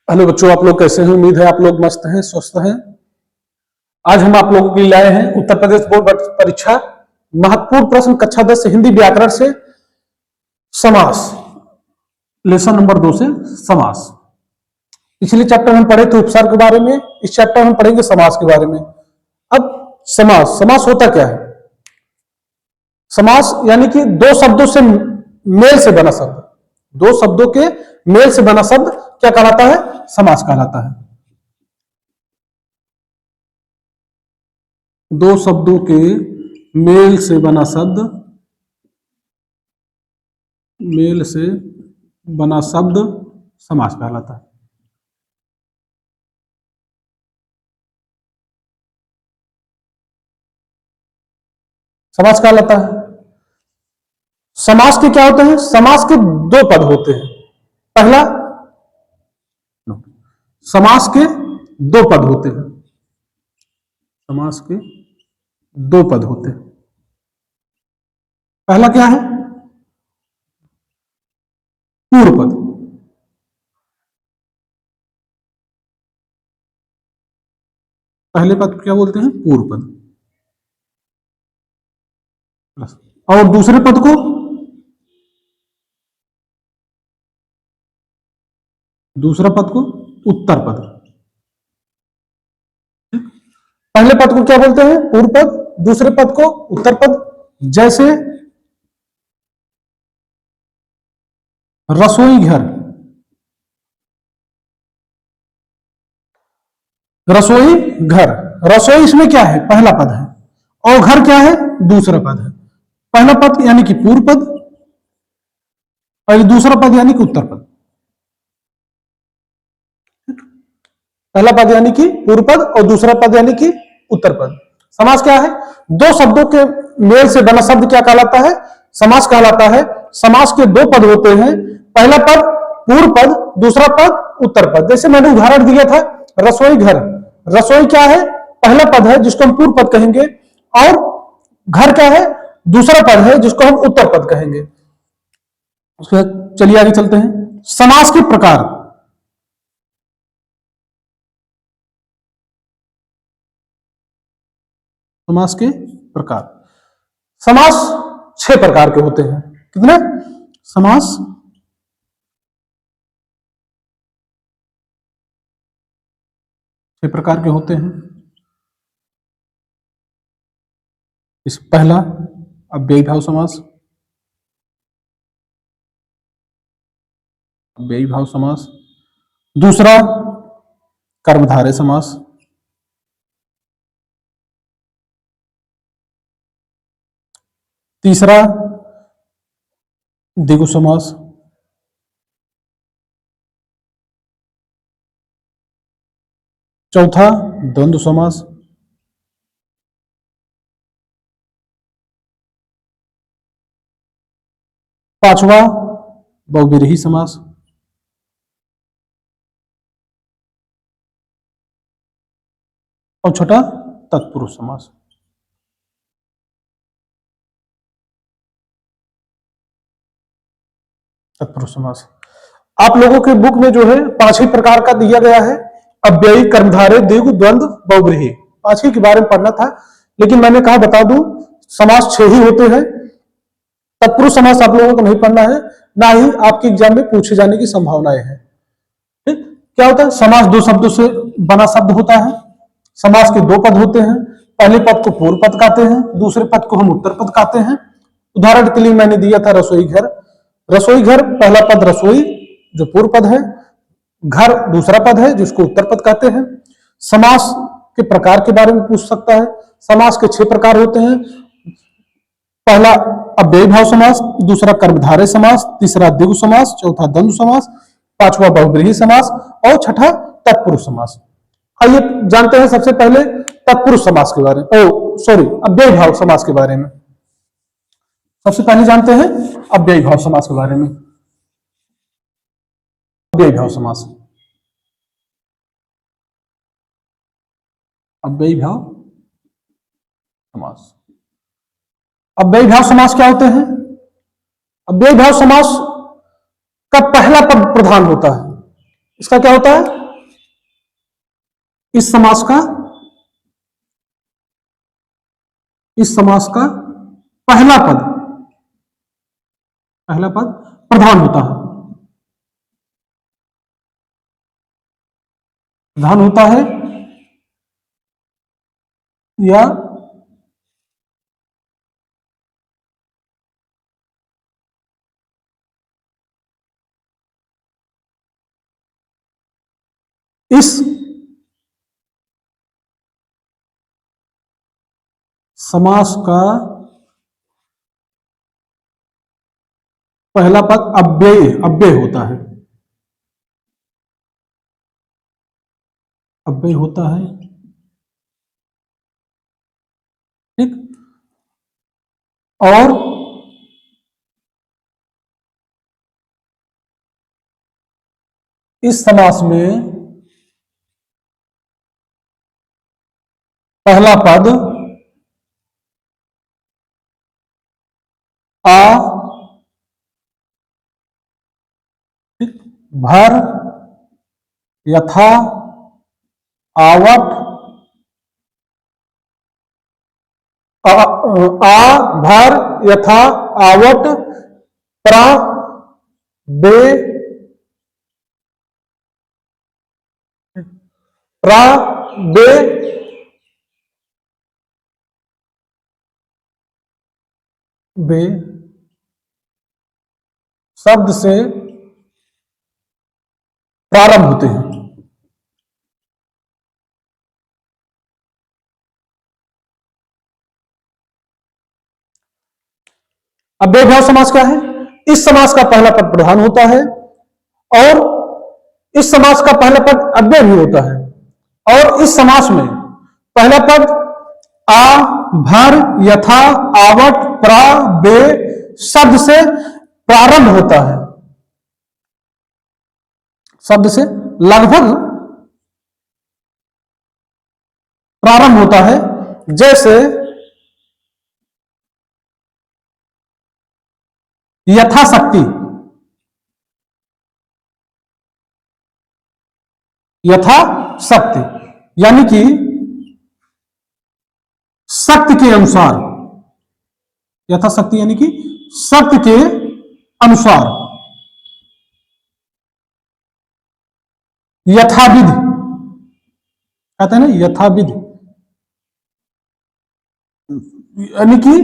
Hello बच्चों, आप लोग कैसे हैं? उम्मीद है आप लोग मस्त हैं, स्वस्थ हैं। आज हम आप लोगों के लिए लाए हैं उत्तर प्रदेश बोर्ड परीक्षा महत्वपूर्ण प्रश्न कक्षा 10 हिंदी व्याकरण से समास, लेसन नंबर 2 से समास। पिछले चैप्टर हम पढ़े थे उपसर्ग के बारे में, इस चैप्टर हम पढ़ेंगे समास के बारे में। अब समास, समास होता क्या है? समास यानी कि दो शब्दों से मेल से बना शब्द, दो शब्दों के मेल से बना शब्द क्या कहलाता है? समास कहलाता है। दो शब्दों के मेल से बना शब्द, मेल से बना शब्द समास कहलाता है। समास कहलाता है। समास के क्या होते हैं? समास के दो पद होते हैं। पहला, समास के दो पद होते हैं। समास के दो पद होते हैं। पहला क्या है? पूर्व पद। पहले पद को क्या बोलते हैं? पूर्व पद। और दूसरे पद को? दूसरा पद को उत्तर पद। पहले पद को क्या बोलते हैं? पूर्व पद। दूसरे पद को उत्तर पद। जैसे रसोई घर, रसोई घर। रसोई इसमें क्या है? पहला पद है, और घर क्या है? दूसरा पद है। पहला पद यानी कि पूर्व पद, और दूसरा पद यानी कि उत्तर पद। पहला पद यानी कि पूर्व पद और दूसरा पद यानी कि उत्तर पद। समास क्या है? दो शब्दों के मेल से बना शब्द क्या कहलाता है? समास कहलाता है। समास के दो पद होते हैं, पहला पद पूर्व पद, दूसरा पद उत्तर पद। जैसे मैंने उदाहरण दिया था रसोई घर। रसोई क्या है? पहला पद है जिसको हम पूर्व पद कहेंगे, और घर क्या है? दूसरा पद है जिसको हम उत्तर पद कहेंगे। उसके बाद चलिए आगे चलते हैं। समास के प्रकार। समास के प्रकार। समास 6 प्रकार के होते हैं। कितने? समास 6 प्रकार के होते हैं। इस पहला अव्ययी भाव समास, अव्ययी भाव समास। दूसरा कर्मधारय समास। तीसरा द्विगु समास। चौथा द्वंद्व समास। पांचवा बहुव्रीहि समास। और छठा तत्पुरुष समास। तत्पुरुष समास आप लोगों के बुक में जो है 5 ही प्रकार का दिया गया है। अव्ययी, कर्मधारय, द्विगु, द्वंद्व, बहुव्रीहि। 5 ही के बारे में पढ़ना था, लेकिन मैंने कहा बता दूं समास 6 ही होते हैं। तत्पुरुष समास आप लोगों को नहीं पढ़ना है, ना ही आपके एग्जाम में पूछे जाने की संभावनाएं हैं। ठीक? क्या होता है? समास दो शब्दों से बना शब्द होता है। समास के दो पद होते हैं, पहले पद को पूर्व पद कहते हैं, दूसरे पद को हम उत्तर पद कहते हैं। उदाहरण के लिए मैंने दिया था रसोई घर। रसोई घर पहला पद रसोई जो पूर्व पद है, घर दूसरा पद है जिसको उत्तर पद कहते हैं। समास के प्रकार के बारे में पूछ सकता है। समास के 6 प्रकार होते हैं। पहला अव्ययी भाव समास, दूसरा कर्मधारय समास, तीसरा द्विगु समास, चौथा द्वंद्व समास, पांचवा बहुव्रीहि समास और छठा तत्पुरुष समास। आइए जानते हैं सबसे पहले तत्पुरुष समास के बारे में, अव्ययी भाव समास के बारे में। सबसे पहले जानते हैं अव्ययी भाव समास के बारे में। अव्ययी भाव समास, अव्ययी भाव समास। अव्ययी भाव समास क्या होते हैं? अव्ययी भाव समास का पहला पद प्रधान होता है। इसका क्या होता है? इस समास का पहला पद प्रधान होता है। प्रधान होता है या इस समास का पहला पद अव्यय होता है। अव्यय होता है, ठीक। और इस समास में पहला पद आ, भर, यथा, आवट, आ भर यथा आवट, प्रा बे, प्रा बे, बे शब्द से प्रारंभ होते हैं। अव्ययभाव समास क्या है? इस समास का पहला पद प्रधान होता है और इस समास का पहला पद अव्यय भी होता है, और इस समास में पहला पद आ भर यथा आवट प्रा बे शब्द से प्रारंभ होता है, शब्द से लगभग प्रारंभ होता है। जैसे यथाशक्ति, यथाशक्ति यानी कि शक्ति के अनुसार, यथाशक्ति यानी कि शक्ति के अनुसार, यथाविधि कहते हैं ना, यथाविधि यानी कि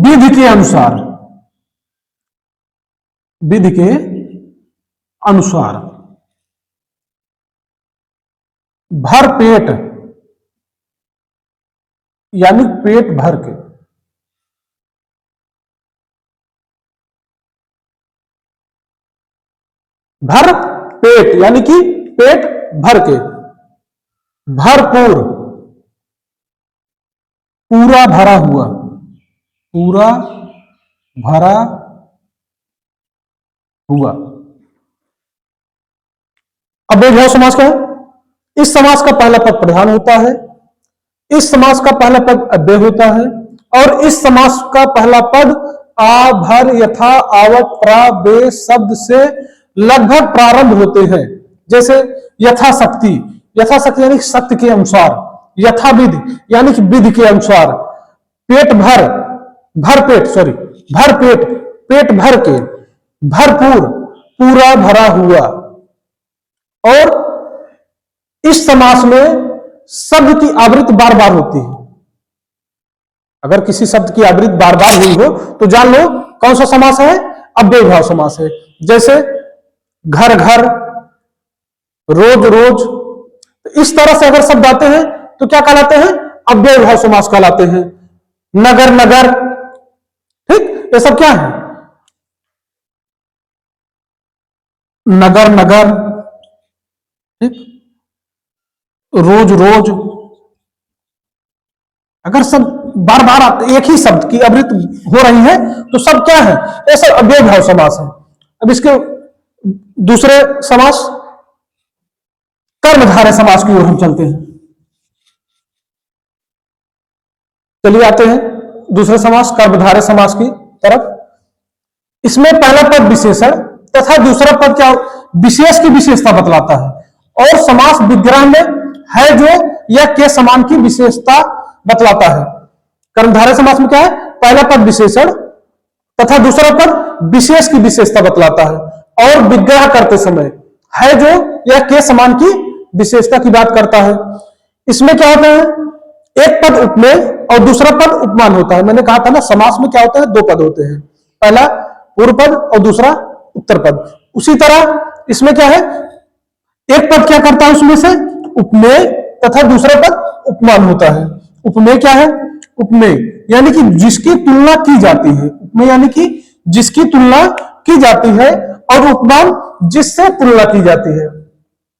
विधि के अनुसार, विधि के अनुसार। भर पेट यानी पेट भर के, भर पेट यानी कि पेट भर के, भरपूर पूरा भरा हुआ, पूरा भरा हुआ। अव्ययभाव समास का है? इस समास का पहला पद प्रधान होता है, इस समास का पहला पद अव्यय होता है, और इस समास का पहला पद आ भर यथा आवट प्रा बे शब्द से लगभग प्रारंभ होते हैं। जैसे यथाशक्ति, यथाशक्ति यानी शक्ति के अनुसार, यथाविधि यानी कि विधि के अनुसार, पेट भर, भर पेट सॉरी भर पेट पेट भर के, भरपूर पूरा भरा हुआ। और इस समास में शब्द की आवृत्ति बार बार होती है। अगर किसी शब्द की आवृत्ति बार बार हुई हो तो जान लो कौन सा समास है, अव्ययभाव समास है। जैसे घर घर, रोज रोज, इस तरह से अगर शब्द आते हैं तो क्या कहलाते हैं? अव्ययभाव समास कहलाते हैं। नगर नगर, ठीक, ये सब क्या है? नगर नगर, ठीक, रोज रोज। अगर सब बार बार एक ही शब्द की आवृत्ति हो रही है तो सब क्या है? ये सब अव्ययभाव समास है। अब इसके दूसरे समास कर्मधारय समास की ओर हम चलते हैं। चलिए आते हैं दूसरे समास कर्मधारय समास की तरफ। इसमें पहला पद विशेषण तथा दूसरा पद क्या विशेष की विशेषता बतलाता है, और समास विग्रह में है जो या के समान की विशेषता बतलाता है। कर्मधारय समास में क्या है, पहला पद विशेषण तथा दूसरा पद विशेष की विशेषता बतलाता है, और विग्रह करते समय है जो या के समान की विशेषता की बात करता है। इसमें क्या होता है, एक पद उपमेय और दूसरा पद उपमान होता है। मैंने कहा था ना, समास में क्या होता है, दो पद होते हैं, पहला पूर्व पद और दूसरा उत्तर पद। उसी तरह इसमें क्या है, एक पद क्या करता है उसमें से, उपमेय तथा दूसरा पद उपमान होता है। उपमेय क्या है, उपमेय यानी कि जिसकी तुलना की जाती है, उपमेय यानी कि जिसकी तुलना की जाती है, और उपमान जिससे तुलना की जाती है।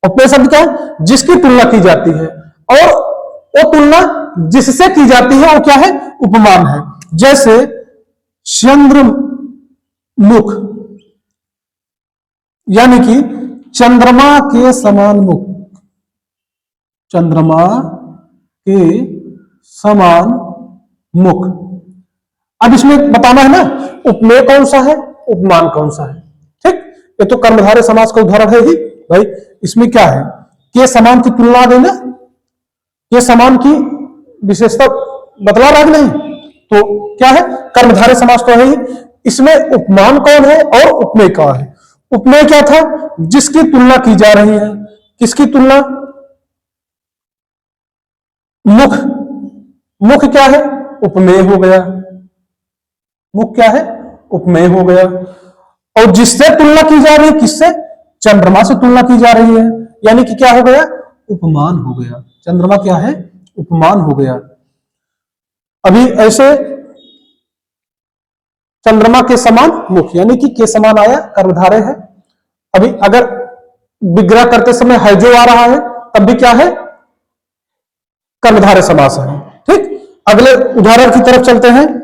उपमेय शब्द क्या है, जिसकी तुलना की जाती है, और वो तुलना जिससे की जाती है वो क्या है, उपमान है। जैसे चंद्रमुख यानी कि चंद्रमा के समान मुख, चंद्रमा के समान मुख। अब इसमें बताना है ना, उपमेय कौन सा है, उपमान कौन सा है। ठीक, ये तो कर्मधारय समास का उदाहरण है ही भाई। इसमें क्या है, के समान की तुलना देना, के समान की विशेषता बतला रहा नहीं, तो क्या है, कर्मधारय समास तो है ही। इसमें उपमान कौन है और उपमेय क्या है। उपमेय क्या था, जिसकी तुलना की जा रही है, किसकी तुलना, मुख, मुख क्या है, उपमेय हो गया, मुख क्या है, उपमेय हो गया। और जिससे तुलना की जा रही है, किससे, चंद्रमा से तुलना की जा रही है, यानी कि क्या हो गया, उपमान हो गया। चंद्रमा क्या है, उपमान हो गया। अभी ऐसे चंद्रमा के समान मुख यानी कि के समान आया, कर्मधारय है। अभी अगर विग्रह करते समय है जो आ रहा है, तब भी क्या है, कर्मधारय समास है। ठीक, अगले उदाहरण की तरफ चलते हैं।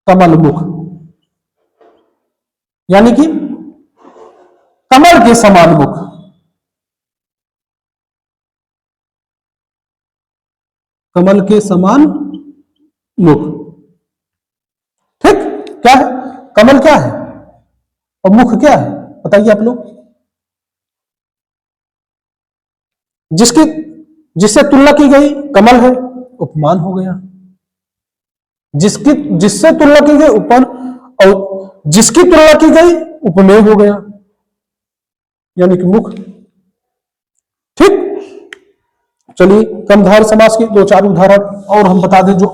कमल मुख यानी कि कमल के समान मुख, कमल के समान मुख। ठीक, क्या है, कमल क्या है और मुख क्या है, बताइए आप लोग। जिसकी जिससे तुलना की गई कमल है, उपमान हो गया। जिससे तुलना की गई उपमान, और जिसकी तुलना की गई उपमेय हो गया, यानी कि मुख। ठीक, चलिए कर्मधारय समास के दो चार उदाहरण और हम बता दें जो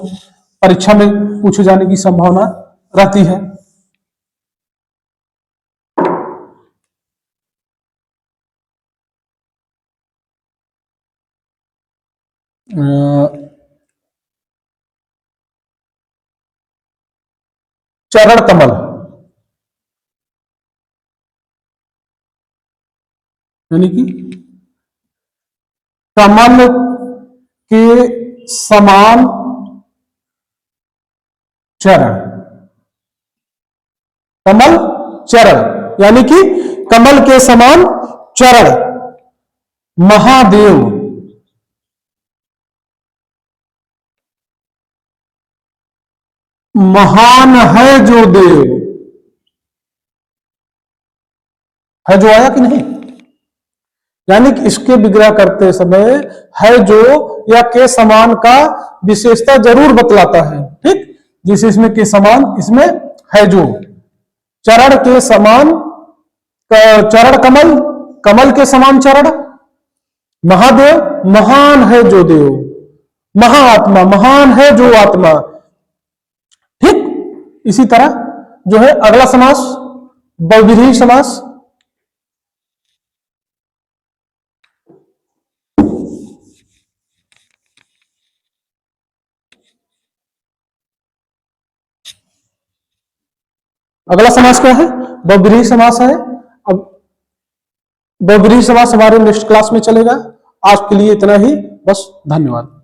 परीक्षा में पूछे जाने की संभावना रहती है। चरण कमल यानी कि कमल के समान चरण, कमल चरण यानी कि कमल के समान चरण। महादेव महान है जो देव, है जो आया कि नहीं, यानी कि इसके विग्रह करते समय है जो या के समान का विशेषता जरूर बतलाता है। ठीक, जैसे इसमें के समान, इसमें है जो। चरण के समान चरण कमल, कमल के समान चरण। महादेव महान है जो देव, महाआत्मा महान है जो आत्मा। ठीक, इसी तरह जो है अगला समास बहुव्रीहि समास। अगला समास क्या है, बहुव्रीहि समास है। अब बहुव्रीहि समास हमारे नेक्स्ट क्लास में चलेगा। आज के लिए इतना ही, बस, धन्यवाद।